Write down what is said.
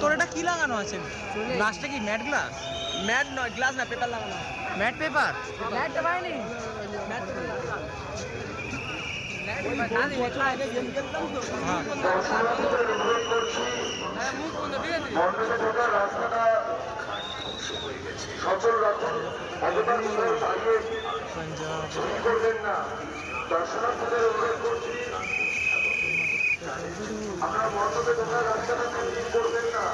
তোর এটা কি লাগানো আছে? গ্লাসটা কি ম্যাট গ্লাস? ম্যাট নয়, গ্লাস না, পেপার লাগানো। Matte paper? ম্যাট পাইনি। ম্যাট সচল রাখুন, অযথা কোথাও দাঁড়িয়ে ভিড় করবেন না। দর্শনার্থীদের অনুরোধ করছি আপনারা মণ্ডপে ঢোকার রাস্তাটাতে ভিড় করবেন না।